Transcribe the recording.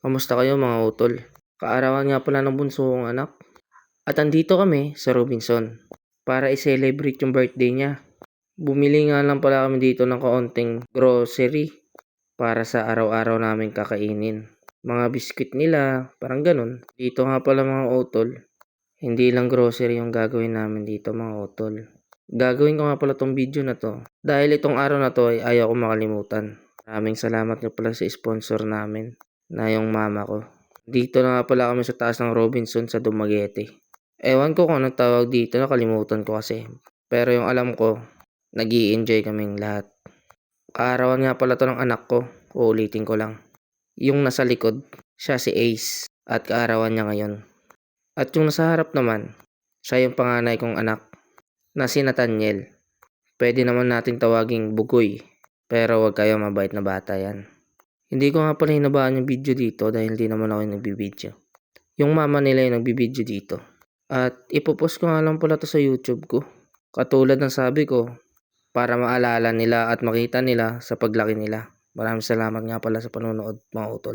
Kamusta kayo mga utol? Kaarawan nga pala ng bunso kong anak. At andito kami sa Robinson para i-celebrate yung birthday niya. Bumili nga lang pala kami dito ng kaunting grocery para sa araw-araw namin kakainin. Mga biskwit nila, parang ganun. Dito nga pala mga utol, hindi lang grocery yung gagawin namin dito mga utol. Gagawin ko nga pala tong video na to dahil itong araw na to ay ayaw ko makalimutan. Maraming salamat nga pala sa sponsor namin na yung mama ko. Dito na nga pala kami sa taas ng Robinson sa Dumaguete. Ewan ko kung anong tawag dito, nakalimutan ko kasi. Pero yung alam ko, nag-i-enjoy kaming lahat. Kaarawan nga pala to ng anak ko, uulitin ko lang. Yung nasa likod, siya si Ace at kaarawan niya ngayon. At yung nasa harap naman, siya yung panganay kong anak na si Nathaniel. Pwede naman nating tawaging Bugoy, pero wag kayo, mabait na bata yan. Hindi ko nga pala hinabaan yung video dito dahil hindi naman ako yung nagbibideo. Yung mama nila yung nagbibideo dito. At ipopost ko nga lang pala to sa YouTube ko. Katulad ng sabi ko, para maalala nila at makita nila sa paglaki nila. Maraming salamat nga pala sa panonood mga utol.